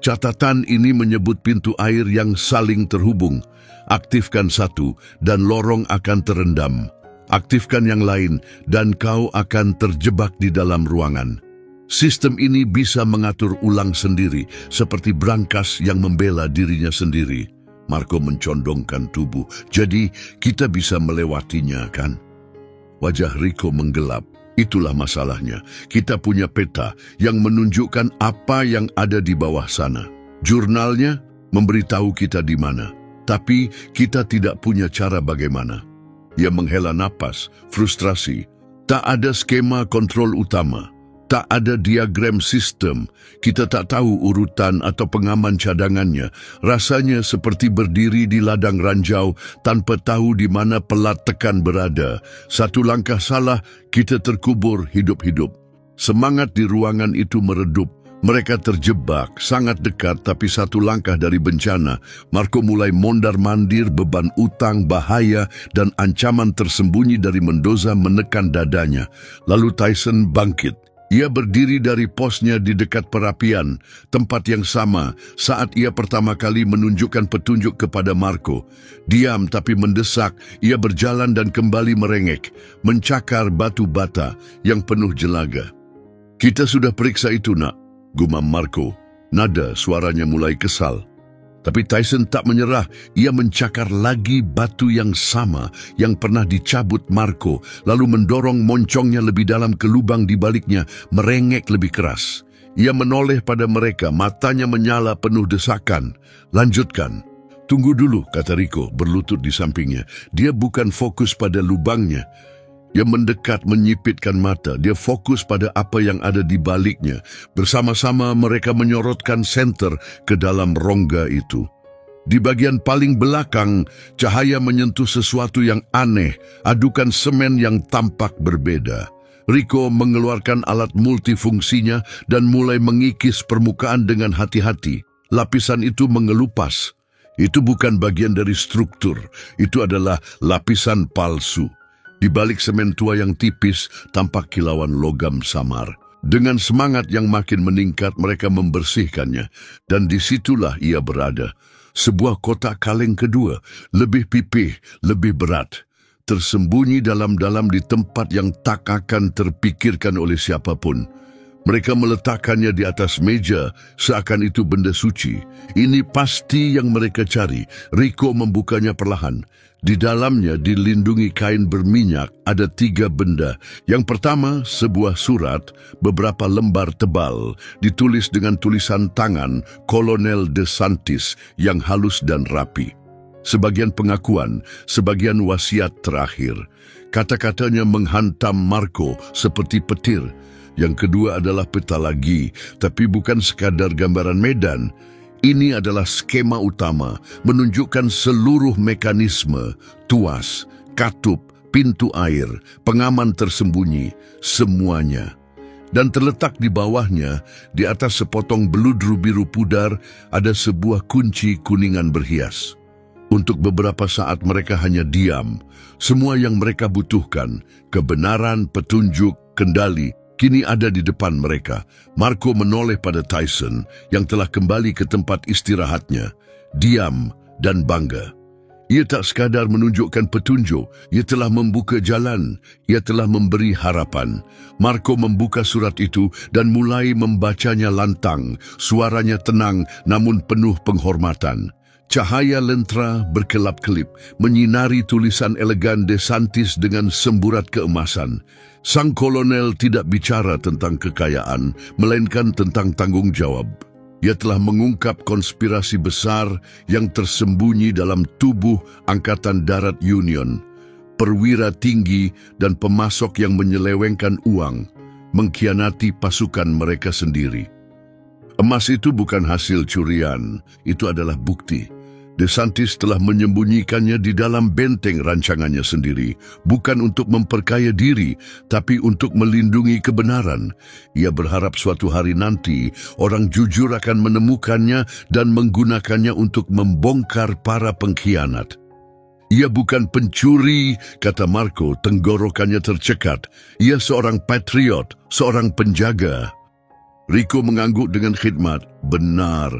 Catatan ini menyebut pintu air yang saling terhubung. Aktifkan satu dan lorong akan terendam. Aktifkan yang lain dan kau akan terjebak di dalam ruangan. Sistem ini bisa mengatur ulang sendiri seperti brankas yang membela dirinya sendiri. Marco mencondongkan tubuh. Jadi kita bisa melewatinya, kan? Wajah Rico menggelap. Itulah masalahnya. Kita punya peta yang menunjukkan apa yang ada di bawah sana. Jurnalnya memberitahu kita di mana. Tapi kita tidak punya cara bagaimana. Ia menghela napas, frustrasi. Tak ada skema kontrol utama. Tak ada diagram sistem. Kita tak tahu urutan atau pengaman cadangannya. Rasanya seperti berdiri di ladang ranjau tanpa tahu di mana pelat tekan berada. Satu langkah salah, kita terkubur hidup-hidup. Semangat di ruangan itu meredup. Mereka terjebak, sangat dekat tapi satu langkah dari bencana. Marco mulai mondar-mandir, beban utang, bahaya, dan ancaman tersembunyi dari Mendoza menekan dadanya. Lalu Tyson bangkit. Ia berdiri dari posnya di dekat perapian, tempat yang sama saat ia pertama kali menunjukkan petunjuk kepada Marco. Diam tapi mendesak, ia berjalan dan kembali merengek, mencakar batu bata yang penuh jelaga. Kita sudah periksa itu, nak, gumam Marco. Nada suaranya mulai kesal. Tapi Tyson tak menyerah. Ia mencakar lagi batu yang sama yang pernah dicabut Marco, lalu mendorong moncongnya lebih dalam ke lubang di baliknya, merengek lebih keras. Ia menoleh pada mereka, matanya menyala penuh desakan. Lanjutkan. Tunggu dulu, kata Rico, berlutut di sampingnya. Dia bukan fokus pada lubangnya. Ia mendekat menyipitkan mata. Dia fokus pada apa yang ada di baliknya. Bersama-sama mereka menyorotkan senter ke dalam rongga itu. Di bagian paling belakang, cahaya menyentuh sesuatu yang aneh, adukan semen yang tampak berbeda. Rico mengeluarkan alat multifungsinya dan mulai mengikis permukaan dengan hati-hati. Lapisan itu mengelupas. Itu bukan bagian dari struktur. Itu adalah lapisan palsu. Di balik semen tua yang tipis, tampak kilauan logam samar. Dengan semangat yang makin meningkat, mereka membersihkannya. Dan disitulah ia berada. Sebuah kotak kaleng kedua, lebih pipih, lebih berat. Tersembunyi dalam-dalam di tempat yang tak akan terpikirkan oleh siapapun. Mereka meletakkannya di atas meja, seakan itu benda suci. Ini pasti yang mereka cari. Rico membukanya perlahan. Di dalamnya dilindungi kain berminyak ada 3 benda. Yang pertama, sebuah surat, beberapa lembar tebal, ditulis dengan tulisan tangan Kolonel DeSantis yang halus dan rapi. Sebagian pengakuan, sebagian wasiat terakhir. Kata-katanya menghantam Marco seperti petir. Yang kedua adalah peta lagi, tapi bukan sekadar gambaran medan. Ini adalah skema utama, menunjukkan seluruh mekanisme, tuas, katup, pintu air, pengaman tersembunyi, semuanya. Dan terletak di bawahnya, di atas sepotong beludru biru pudar, ada sebuah kunci kuningan berhias. Untuk beberapa saat mereka hanya diam. Semua yang mereka butuhkan, kebenaran, petunjuk, kendali, kini ada di depan mereka. Marco menoleh pada Tyson yang telah kembali ke tempat istirahatnya. Diam dan bangga. Ia tak sekadar menunjukkan petunjuk, ia telah membuka jalan, ia telah memberi harapan. Marco membuka surat itu dan mulai membacanya lantang. Suaranya tenang namun penuh penghormatan. Cahaya lentera berkelap-kelip, menyinari tulisan elegan DeSantis dengan semburat keemasan. Sang kolonel tidak bicara tentang kekayaan, melainkan tentang tanggung jawab. Ia telah mengungkap konspirasi besar yang tersembunyi dalam tubuh Angkatan Darat Union. Perwira tinggi dan pemasok yang menyelewengkan uang, mengkhianati pasukan mereka sendiri. Emas itu bukan hasil curian, itu adalah bukti. DeSantis telah menyembunyikannya di dalam benteng rancangannya sendiri, bukan untuk memperkaya diri, tapi untuk melindungi kebenaran. Ia berharap suatu hari nanti, orang jujur akan menemukannya dan menggunakannya untuk membongkar para pengkhianat. Ia bukan pencuri, kata Marco, tenggorokannya tercekat. Ia seorang patriot, seorang penjaga. Rico mengangguk dengan khidmat. Benar,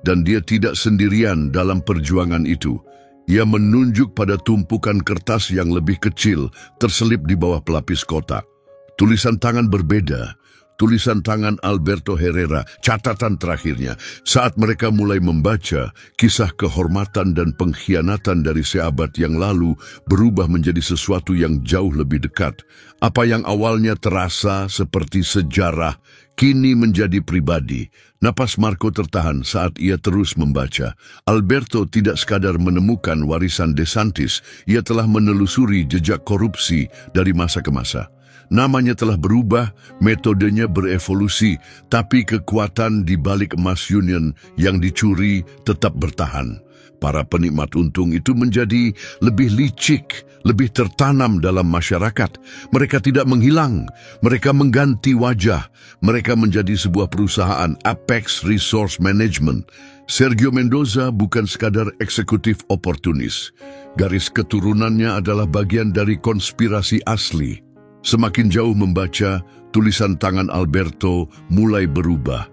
dan dia tidak sendirian dalam perjuangan itu. Ia menunjuk pada tumpukan kertas yang lebih kecil terselip di bawah pelapis kotak. Tulisan tangan berbeda. Tulisan tangan Alberto Herrera, catatan terakhirnya. Saat mereka mulai membaca, kisah kehormatan dan pengkhianatan dari seabad yang lalu berubah menjadi sesuatu yang jauh lebih dekat. Apa yang awalnya terasa seperti sejarah, kini menjadi pribadi. Napas Marco tertahan saat ia terus membaca. Alberto tidak sekadar menemukan warisan DeSantis, ia telah menelusuri jejak korupsi dari masa ke masa. Namanya telah berubah, metodenya berevolusi, tapi kekuatan di balik emas Union yang dicuri tetap bertahan. Para penikmat untung itu menjadi lebih licik, lebih tertanam dalam masyarakat. Mereka tidak menghilang, mereka mengganti wajah. Mereka menjadi sebuah perusahaan, Apex Resource Management. Sergio Mendoza bukan sekadar eksekutif oportunis. Garis keturunannya adalah bagian dari konspirasi asli. Semakin jauh membaca, tulisan tangan Alberto mulai berubah.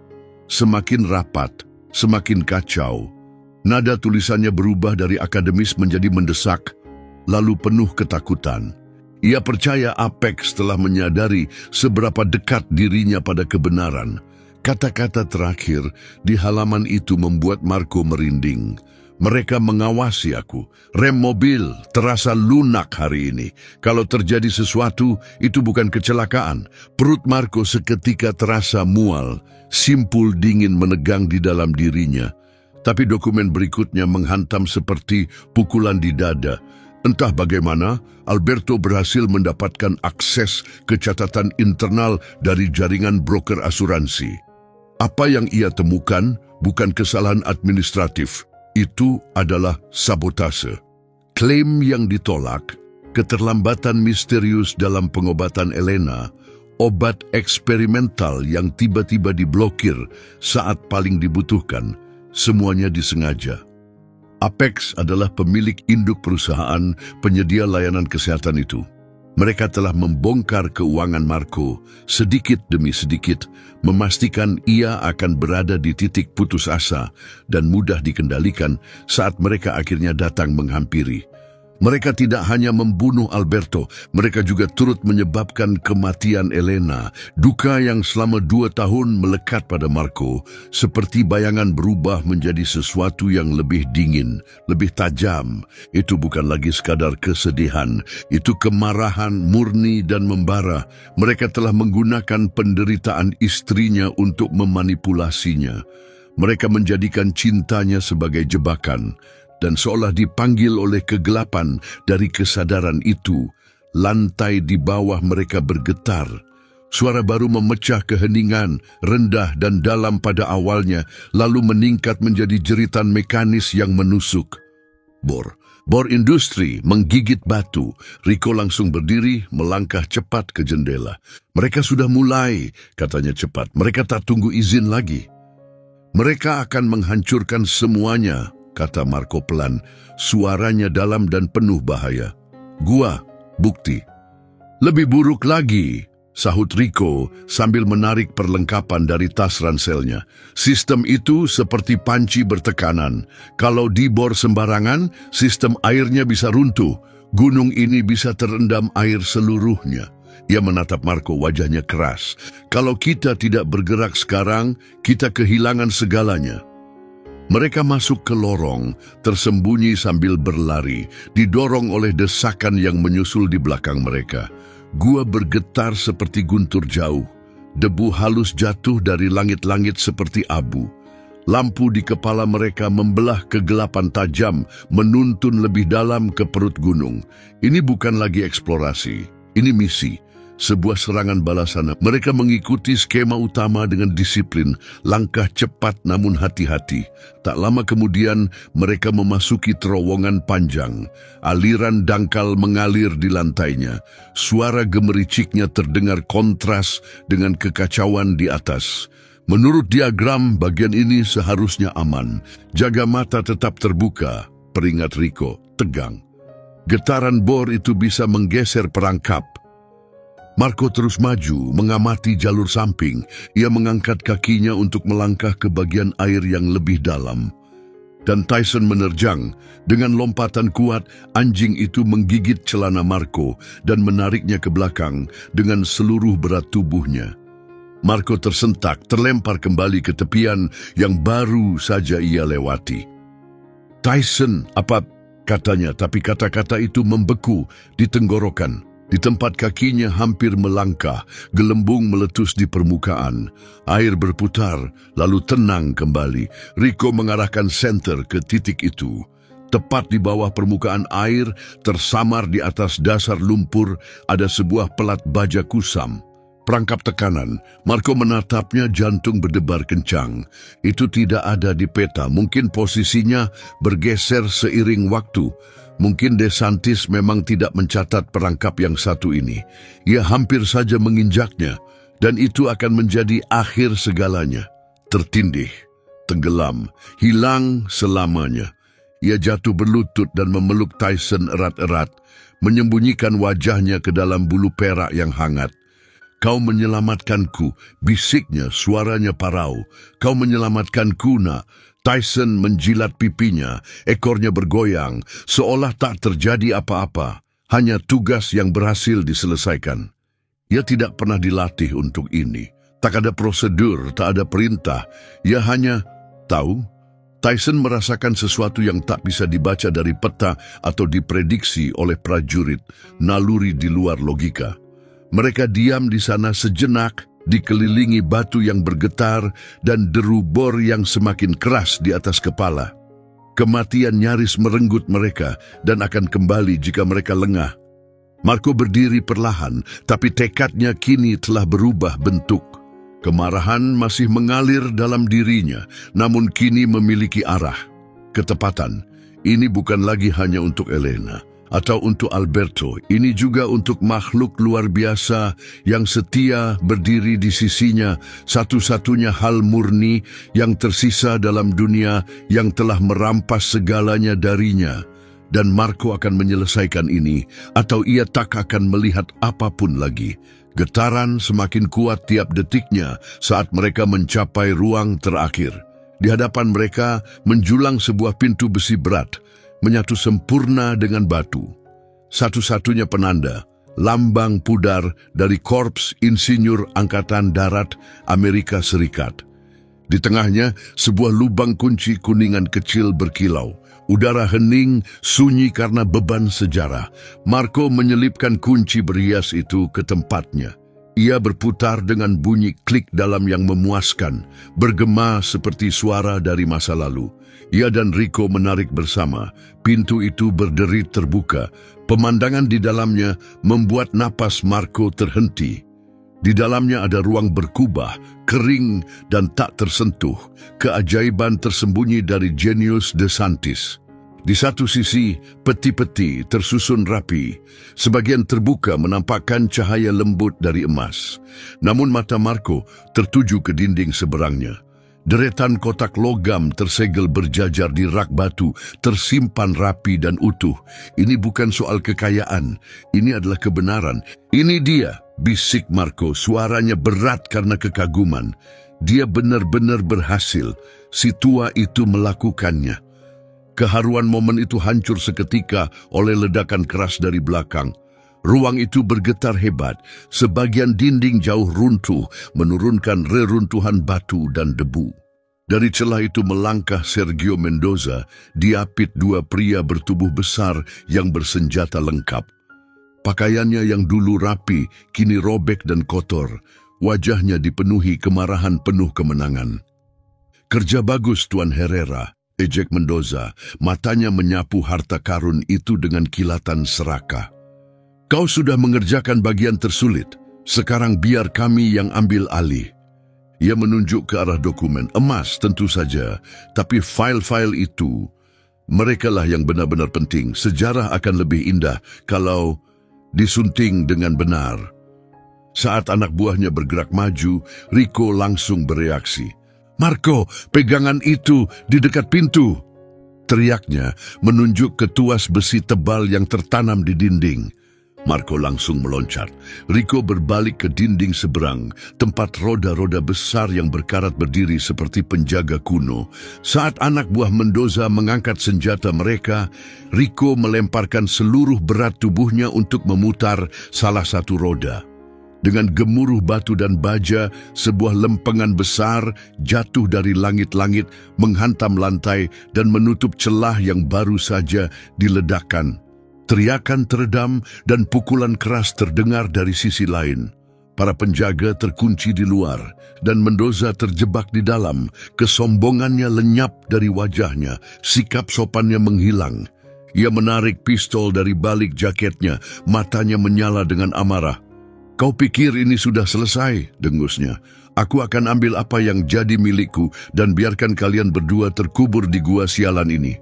Semakin rapat, semakin kacau. Nada tulisannya berubah dari akademis menjadi mendesak, lalu penuh ketakutan. Ia percaya Apex telah menyadari seberapa dekat dirinya pada kebenaran. Kata-kata terakhir di halaman itu membuat Marco merinding. Mereka mengawasi aku. Rem mobil terasa lunak hari ini. Kalau terjadi sesuatu, itu bukan kecelakaan. Perut Marco seketika terasa mual. Simpul dingin menegang di dalam dirinya. Tapi dokumen berikutnya menghantam seperti pukulan di dada. Entah bagaimana, Alberto berhasil mendapatkan akses ke catatan internal dari jaringan broker asuransi. Apa yang ia temukan bukan kesalahan administratif. Itu adalah sabotase. Klaim yang ditolak, keterlambatan misterius dalam pengobatan Elena, obat eksperimental yang tiba-tiba diblokir saat paling dibutuhkan, semuanya disengaja. Apex adalah pemilik induk perusahaan penyedia layanan kesehatan itu. Mereka telah membongkar keuangan Marco sedikit demi sedikit, memastikan ia akan berada di titik putus asa dan mudah dikendalikan saat mereka akhirnya datang menghampiri. Mereka tidak hanya membunuh Alberto, mereka juga turut menyebabkan kematian Elena. Duka yang selama 2 tahun melekat pada Marco, seperti bayangan berubah menjadi sesuatu yang lebih dingin, lebih tajam. Itu bukan lagi sekadar kesedihan, itu kemarahan murni dan membara. Mereka telah menggunakan penderitaan istrinya untuk memanipulasinya. Mereka menjadikan cintanya sebagai jebakan. Dan seolah dipanggil oleh kegelapan dari kesadaran itu, lantai di bawah mereka bergetar. Suara baru memecah keheningan, rendah dan dalam pada awalnya, lalu meningkat menjadi jeritan mekanis yang menusuk. Bor industri menggigit batu. Rico langsung berdiri, melangkah cepat ke jendela. Mereka sudah mulai, katanya cepat. Mereka tak tunggu izin lagi. Mereka akan menghancurkan semuanya, kata Marco pelan, suaranya dalam dan penuh bahaya. Gua, bukti. Lebih buruk lagi, sahut Rico sambil menarik perlengkapan dari tas ranselnya. Sistem itu seperti panci bertekanan. Kalau dibor sembarangan, sistem airnya bisa runtuh. Gunung ini bisa terendam air seluruhnya. Ia menatap Marco, wajahnya keras. Kalau kita tidak bergerak sekarang, kita kehilangan segalanya. Mereka masuk ke lorong, tersembunyi sambil berlari, didorong oleh desakan yang menyusul di belakang mereka. Gua bergetar seperti guntur jauh. Debu halus jatuh dari langit-langit seperti abu. Lampu di kepala mereka membelah kegelapan tajam, menuntun lebih dalam ke perut gunung. Ini bukan lagi eksplorasi, ini misi. Sebuah serangan balasan. Mereka mengikuti skema utama dengan disiplin, langkah cepat namun hati-hati. Tak lama kemudian, mereka memasuki terowongan panjang. Aliran dangkal mengalir di lantainya. Suara gemericiknya terdengar kontras dengan kekacauan di atas. Menurut diagram, bagian ini seharusnya aman. Jaga mata tetap terbuka, peringat Rico, tegang. Getaran bor itu bisa menggeser perangkap. Marco terus maju, mengamati jalur samping. Ia mengangkat kakinya untuk melangkah ke bagian air yang lebih dalam. Dan Tyson menerjang. Dengan lompatan kuat, anjing itu menggigit celana Marco dan menariknya ke belakang dengan seluruh berat tubuhnya. Marco tersentak, terlempar kembali ke tepian yang baru saja ia lewati. "Tyson, apa?" katanya, tapi kata-kata itu membeku di tenggorokan. Di tempat kakinya hampir melangkah, gelembung meletus di permukaan. Air berputar, lalu tenang kembali. Rico mengarahkan senter ke titik itu. Tepat di bawah permukaan air, tersamar di atas dasar lumpur, ada sebuah pelat baja kusam. Perangkap tekanan, Marco menatapnya, jantung berdebar kencang. Itu tidak ada di peta, mungkin posisinya bergeser seiring waktu. Mungkin DeSantis memang tidak mencatat perangkap yang satu ini. Ia hampir saja menginjaknya, dan itu akan menjadi akhir segalanya. Tertindih, tenggelam, hilang selamanya. Ia jatuh berlutut dan memeluk Tyson erat-erat, menyembunyikan wajahnya ke dalam bulu perak yang hangat. "Kau menyelamatkanku," bisiknya, suaranya parau. "Kau menyelamatkanku, nak." Tyson menjilat pipinya, ekornya bergoyang, seolah tak terjadi apa-apa. Hanya tugas yang berhasil diselesaikan. Ia tidak pernah dilatih untuk ini. Tak ada prosedur, tak ada perintah. Ia hanya tahu. Tyson merasakan sesuatu yang tak bisa dibaca dari peta atau diprediksi oleh prajurit, naluri di luar logika. Mereka diam di sana sejenak, dikelilingi batu yang bergetar dan deru bor yang semakin keras di atas kepala. Kematian nyaris merenggut mereka dan akan kembali jika mereka lengah. Marco berdiri perlahan, tapi tekadnya kini telah berubah bentuk. Kemarahan masih mengalir dalam dirinya, namun kini memiliki arah. Ketepatan, ini bukan lagi hanya untuk Elena atau untuk Alberto, ini juga untuk makhluk luar biasa yang setia berdiri di sisinya, satu-satunya hal murni yang tersisa dalam dunia yang telah merampas segalanya darinya. Dan Marco akan menyelesaikan ini, atau ia tak akan melihat apapun lagi. Getaran semakin kuat tiap detiknya saat mereka mencapai ruang terakhir. Di hadapan mereka menjulang sebuah pintu besi berat, menyatu sempurna dengan batu. Satu-satunya penanda, lambang pudar dari Korps Insinyur Angkatan Darat Amerika Serikat. Di tengahnya, sebuah lubang kunci kuningan kecil berkilau. Udara hening, sunyi karena beban sejarah. Marco menyelipkan kunci berhias itu ke tempatnya. Ia berputar dengan bunyi klik dalam yang memuaskan, bergema seperti suara dari masa lalu. Ia dan Rico menarik bersama. Pintu itu berderit terbuka. Pemandangan di dalamnya membuat napas Marco terhenti. Di dalamnya ada ruang berkubah, kering dan tak tersentuh. Keajaiban tersembunyi dari jenius DeSantis. Di satu sisi, peti-peti tersusun rapi. Sebagian terbuka menampakkan cahaya lembut dari emas. Namun mata Marco tertuju ke dinding seberangnya. Deretan kotak logam tersegel berjajar di rak batu, tersimpan rapi dan utuh. Ini bukan soal kekayaan, ini adalah kebenaran. "Ini dia," bisik Marco, suaranya berat karena kekaguman. Dia benar-benar berhasil, si tua itu melakukannya. Keharuan momen itu hancur seketika oleh ledakan keras dari belakang. Ruang itu bergetar hebat, sebagian dinding jauh runtuh, menurunkan reruntuhan batu dan debu. Dari celah itu melangkah Sergio Mendoza, diapit dua pria bertubuh besar yang bersenjata lengkap. Pakaiannya yang dulu rapi, kini robek dan kotor. Wajahnya dipenuhi kemarahan penuh kemenangan. "Kerja bagus, Tuan Herrera," ejek Mendoza, matanya menyapu harta karun itu dengan kilatan serakah. "Kau sudah mengerjakan bagian tersulit. Sekarang biar kami yang ambil alih. Ia menunjuk ke arah dokumen. Emas tentu saja, tapi file-file itu, merekalah yang benar-benar penting. Sejarah akan lebih indah kalau disunting dengan benar. Saat anak buahnya bergerak maju, Rico langsung bereaksi. "Marco, pegangan itu di dekat pintu!" teriaknya, menunjuk ke tuas besi tebal yang tertanam di dinding. Marco langsung meloncat. Rico berbalik ke dinding seberang, tempat roda-roda besar yang berkarat berdiri seperti penjaga kuno. Saat anak buah Mendoza mengangkat senjata mereka, Rico melemparkan seluruh berat tubuhnya untuk memutar salah satu roda. Dengan gemuruh batu dan baja, sebuah lempengan besar jatuh dari langit-langit, menghantam lantai dan menutup celah yang baru saja diledakkan. Teriakan teredam dan pukulan keras terdengar dari sisi lain. Para penjaga terkunci di luar dan Mendoza terjebak di dalam. Kesombongannya lenyap dari wajahnya, sikap sopannya menghilang. Ia menarik pistol dari balik jaketnya, matanya menyala dengan amarah. "Kau pikir ini sudah selesai?" dengusnya. "Aku akan ambil apa yang jadi milikku dan biarkan kalian berdua terkubur di gua sialan ini."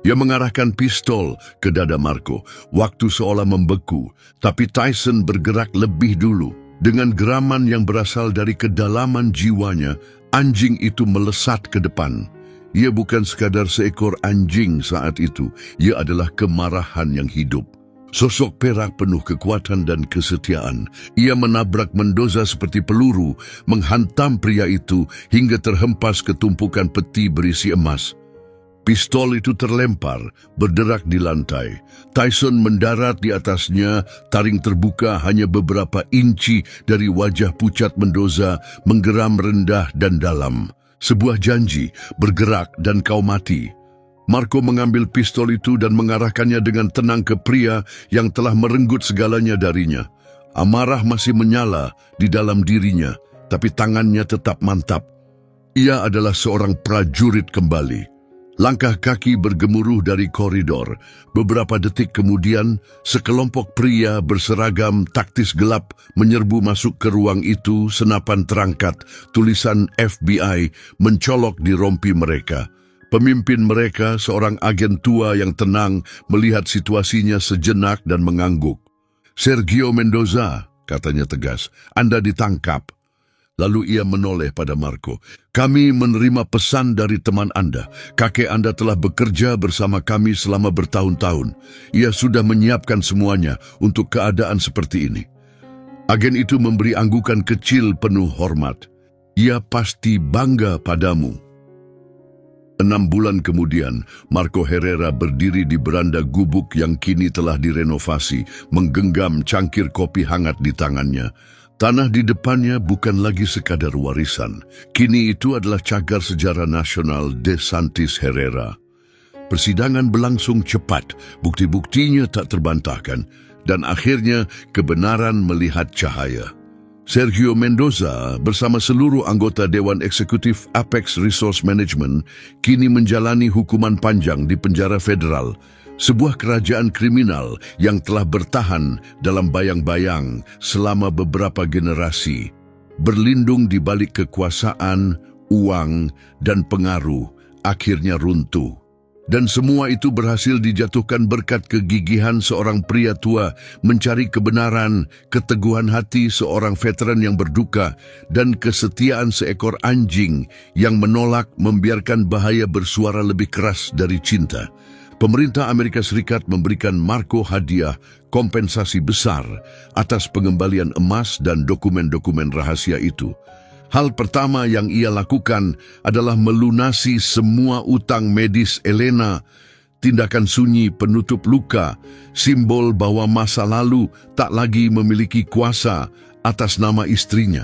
Ia mengarahkan pistol ke dada Marco. Waktu seolah membeku, tapi Tyson bergerak lebih dulu. Dengan geraman yang berasal dari kedalaman jiwanya, anjing itu melesat ke depan. Ia bukan sekadar seekor anjing saat itu, ia adalah kemarahan yang hidup. Sosok perak penuh kekuatan dan kesetiaan. Ia menabrak Mendoza seperti peluru, menghantam pria itu hingga terhempas ke tumpukan peti berisi emas. Pistol itu terlempar, berderak di lantai. Tyson mendarat di atasnya, taring terbuka hanya beberapa inci dari wajah pucat Mendoza, menggeram rendah dan dalam. Sebuah janji, bergerak dan kau mati. Marco mengambil pistol itu dan mengarahkannya dengan tenang ke pria yang telah merenggut segalanya darinya. Amarah masih menyala di dalam dirinya, tapi tangannya tetap mantap. Ia adalah seorang prajurit kembali. Langkah kaki bergemuruh dari koridor. Beberapa detik kemudian, sekelompok pria berseragam taktis gelap menyerbu masuk ke ruang itu. Senapan terangkat, tulisan FBI mencolok di rompi mereka. Pemimpin mereka, seorang agen tua yang tenang, melihat situasinya sejenak dan mengangguk. "Sergio Mendoza," katanya tegas, "Anda ditangkap." Lalu ia menoleh pada Marco. "Kami menerima pesan dari teman Anda. Kakek Anda telah bekerja bersama kami selama bertahun-tahun. Ia sudah menyiapkan semuanya untuk keadaan seperti ini." Agen itu memberi anggukan kecil penuh hormat. "Ia pasti bangga padamu." 6 bulan kemudian, Marco Herrera berdiri di beranda gubuk yang kini telah direnovasi, menggenggam cangkir kopi hangat di tangannya. Tanah di depannya bukan lagi sekadar warisan. Kini itu adalah cagar sejarah nasional De Santis Herrera. Persidangan berlangsung cepat, bukti-buktinya tak terbantahkan, dan akhirnya kebenaran melihat cahaya. Sergio Mendoza bersama seluruh anggota Dewan Eksekutif Apex Resource Management kini menjalani hukuman panjang di penjara federal, sebuah kerajaan kriminal yang telah bertahan dalam bayang-bayang selama beberapa generasi, berlindung di balik kekuasaan, uang, dan pengaruh, akhirnya runtuh. Dan semua itu berhasil dijatuhkan berkat kegigihan seorang pria tua mencari kebenaran, keteguhan hati seorang veteran yang berduka, dan kesetiaan seekor anjing yang menolak membiarkan bahaya bersuara lebih keras dari cinta. Pemerintah Amerika Serikat memberikan Marco hadiah kompensasi besar atas pengembalian emas dan dokumen-dokumen rahasia itu. Hal pertama yang ia lakukan adalah melunasi semua utang medis Elena, tindakan sunyi penutup luka, simbol bahwa masa lalu tak lagi memiliki kuasa atas nama istrinya.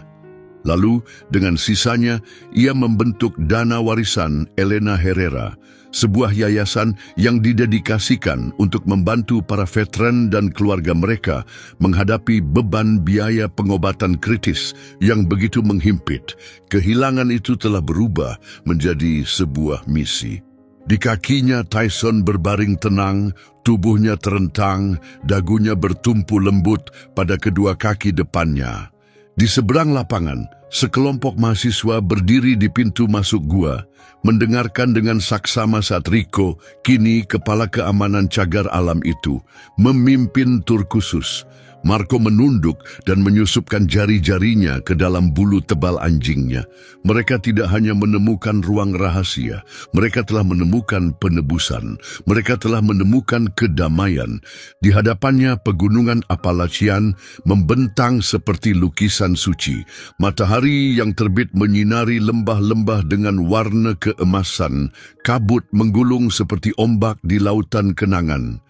Lalu, dengan sisanya, ia membentuk Dana Warisan Elena Herrera, sebuah yayasan yang didedikasikan untuk membantu para veteran dan keluarga mereka menghadapi beban biaya pengobatan kritis yang begitu menghimpit. Kehilangan itu telah berubah menjadi sebuah misi. Di kakinya Tyson berbaring tenang, tubuhnya terentang, dagunya bertumpu lembut pada kedua kaki depannya. Di seberang lapangan, sekelompok mahasiswa berdiri di pintu masuk gua, mendengarkan dengan saksama saat Rico, kini kepala keamanan cagar alam itu, memimpin tur khusus. Marco menunduk dan menyusupkan jari-jarinya ke dalam bulu tebal anjingnya. Mereka tidak hanya menemukan ruang rahasia, mereka telah menemukan penebusan. Mereka telah menemukan kedamaian. Di hadapannya pegunungan Appalachian membentang seperti lukisan suci. Matahari yang terbit menyinari lembah-lembah dengan warna keemasan. Kabut menggulung seperti ombak di lautan kenangan.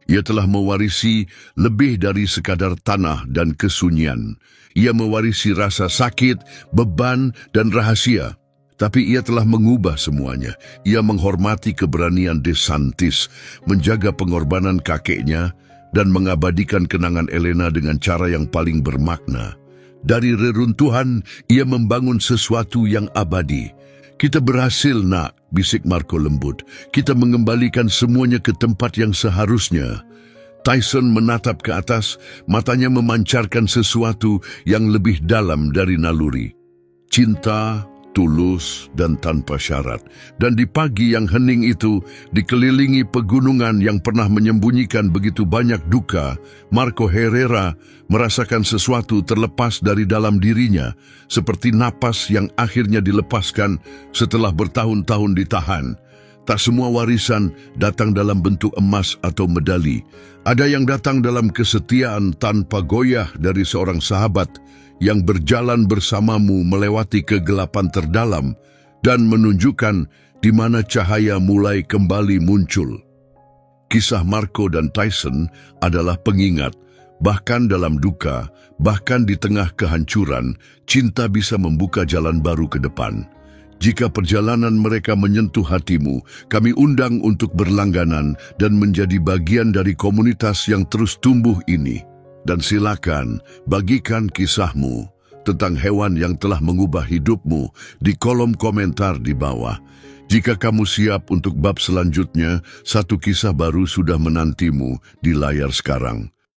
Ia telah mewarisi lebih dari sekadar tanah dan kesunyian. Ia mewarisi rasa sakit, beban, dan rahasia. Tapi ia telah mengubah semuanya. Ia menghormati keberanian DeSantis, menjaga pengorbanan kakeknya, dan mengabadikan kenangan Elena dengan cara yang paling bermakna. Dari reruntuhan, ia membangun sesuatu yang abadi. Kita berhasil, nak, bisik Marco lembut. Kita mengembalikan semuanya ke tempat yang seharusnya. Tyson menatap ke atas, matanya memancarkan sesuatu yang lebih dalam dari naluri. Cinta, tulus, dan tanpa syarat. Dan di pagi yang hening itu, dikelilingi pegunungan yang pernah menyembunyikan begitu banyak duka, Marco Herrera merasakan sesuatu terlepas dari dalam dirinya, seperti napas yang akhirnya dilepaskan setelah bertahun-tahun ditahan. Tak semua warisan datang dalam bentuk emas atau medali. Ada yang datang dalam kesetiaan tanpa goyah dari seorang sahabat yang berjalan bersamamu melewati kegelapan terdalam dan menunjukkan di mana cahaya mulai kembali muncul. Kisah Marco dan Tyson adalah pengingat, bahkan dalam duka, bahkan di tengah kehancuran, cinta bisa membuka jalan baru ke depan. Jika perjalanan mereka menyentuh hatimu, kami undang untuk berlangganan dan menjadi bagian dari komunitas yang terus tumbuh ini. Dan silakan bagikan kisahmu tentang hewan yang telah mengubah hidupmu di kolom komentar di bawah. Jika kamu siap untuk bab selanjutnya, satu kisah baru sudah menantimu di layar sekarang.